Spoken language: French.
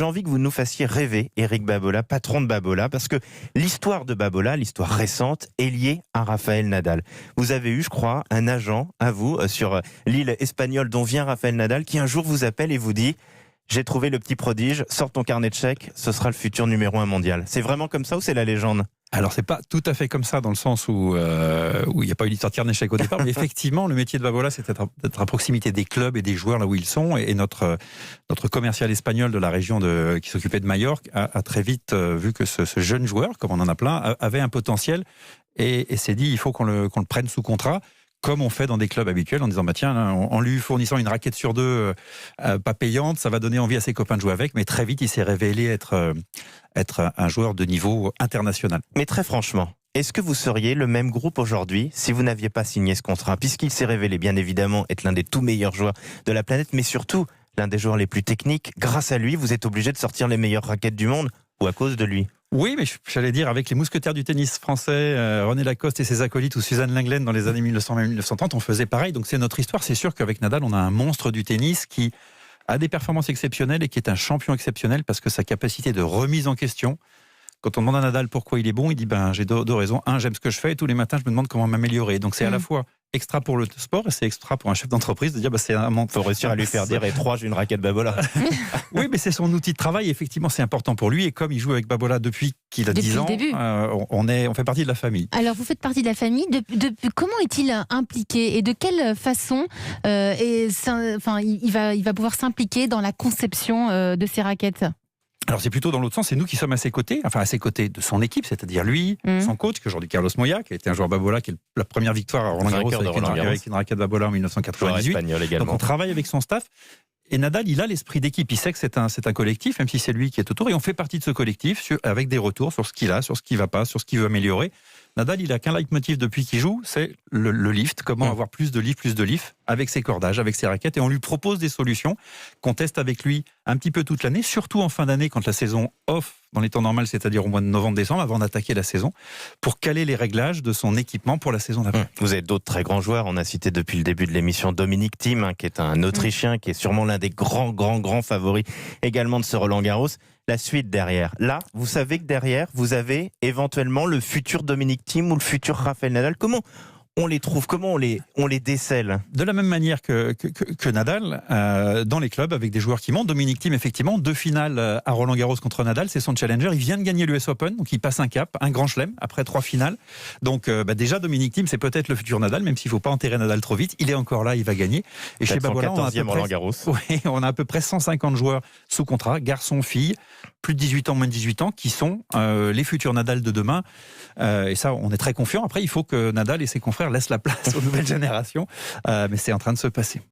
J'ai envie que vous nous fassiez rêver Eric Babola, patron de Babola, parce que l'histoire de Babola, l'histoire récente, est liée à Rafael Nadal. Vous avez eu, je crois, un agent à vous sur l'île espagnole dont vient Rafael Nadal, qui un jour vous appelle et vous dit « J'ai trouvé le petit prodige, sors ton carnet de chèques, ce sera le futur numéro 1 mondial ». C'est vraiment comme ça ou c'est la légende ? Alors, c'est pas tout à fait comme ça, dans le sens où il n'y a pas eu l'histoire de carnet de chèques au départ, mais effectivement, le métier de Babola, c'est d'être à proximité des clubs et des joueurs là où ils sont. Et notre commercial espagnol de la région qui s'occupait de Majorque a très vite vu que ce jeune joueur, comme on en a plein, avait un potentiel et s'est dit il faut qu'on le prenne sous contrat, comme on fait dans des clubs habituels, en disant bah tiens, en lui fournissant une raquette sur deux pas payante, ça va donner envie à ses copains de jouer avec. Mais très vite, il s'est révélé être un joueur de niveau international. Mais très franchement, est-ce que vous seriez le même groupe aujourd'hui si vous n'aviez pas signé ce contrat, puisqu'il s'est révélé bien évidemment être l'un des tout meilleurs joueurs de la planète, mais surtout l'un des joueurs les plus techniques. Grâce à lui, vous êtes obligé de sortir les meilleures raquettes du monde, ou à cause de lui ? Oui, mais j'allais dire, avec les mousquetaires du tennis français, René Lacoste et ses acolytes, ou Suzanne Lenglen dans les années 1920-1930, on faisait pareil. Donc c'est notre histoire. C'est sûr qu'avec Nadal, on a un monstre du tennis qui a des performances exceptionnelles et qui est un champion exceptionnel parce que sa capacité de remise en question. Quand on demande à Nadal pourquoi il est bon, il dit j'ai deux raisons. Un, j'aime ce que je fais et tous les matins, je me demande comment m'améliorer. Donc c'est à la fois extra pour le sport et c'est extra pour un chef d'entreprise de dire c'est un moment. Faut réussir à lui faire dire et 3, j'ai une raquette Babola. Oui, mais c'est son outil de travail. Effectivement, c'est important pour lui. Et comme il joue avec Babola depuis qu'il a 10 ans, on fait partie de la famille. Alors, vous faites partie de la famille. Comment est-il impliqué et de quelle façon il va pouvoir s'impliquer dans la conception de ces raquettes ? Alors c'est plutôt dans l'autre sens, c'est nous qui sommes à ses côtés de son équipe, c'est-à-dire lui, son coach, qui est aujourd'hui Carlos Moya, qui a été un joueur Babola, qui est la première victoire à Roland-Garros avec une raquette Babola en 1998. Donc on travaille avec son staff. Et Nadal, il a l'esprit d'équipe, il sait que c'est un collectif, même si c'est lui qui est autour, et on fait partie de ce collectif avec des retours sur ce qu'il a, sur ce qui ne va pas, sur ce qu'il veut améliorer. Nadal, il a qu'un leitmotiv depuis qu'il joue, c'est le lift, comment avoir plus de lift, avec ses cordages, avec ses raquettes, et on lui propose des solutions qu'on teste avec lui un petit peu toute l'année, surtout en fin d'année, quand la saison off, dans les temps normaux, c'est-à-dire au mois de novembre-décembre, avant d'attaquer la saison, pour caler les réglages de son équipement pour la saison d'après. Vous avez d'autres très grands joueurs, on a cité depuis le début de l'émission Dominic Thiem, qui est un Autrichien, qui est sûrement l'un des grands favoris également de ce Roland-Garros. La suite derrière. Là, vous savez que derrière, vous avez éventuellement le futur Dominic Thiem ou le futur Rafael Nadal. Comment on les trouve ? Comment on les décèle ? De la même manière que Nadal, dans les clubs, avec des joueurs qui montent. Dominic Thiem, effectivement, 2 finales à Roland-Garros contre Nadal, c'est son challenger. Il vient de gagner l'US Open, donc il passe un cap, un grand chelem, après 3 finales. Donc déjà, Dominic Thiem, c'est peut-être le futur Nadal, même s'il ne faut pas enterrer Nadal trop vite. Il est encore là, il va gagner. Et chez Babola, on a à peu près 150 joueurs sous contrat, garçons, filles, plus de 18 ans, moins de 18 ans, qui sont les futurs Nadal de demain. Et ça, on est très confiants. Après, il faut que Nadal et ses confrères laissent la place aux nouvelles générations. Mais c'est en train de se passer.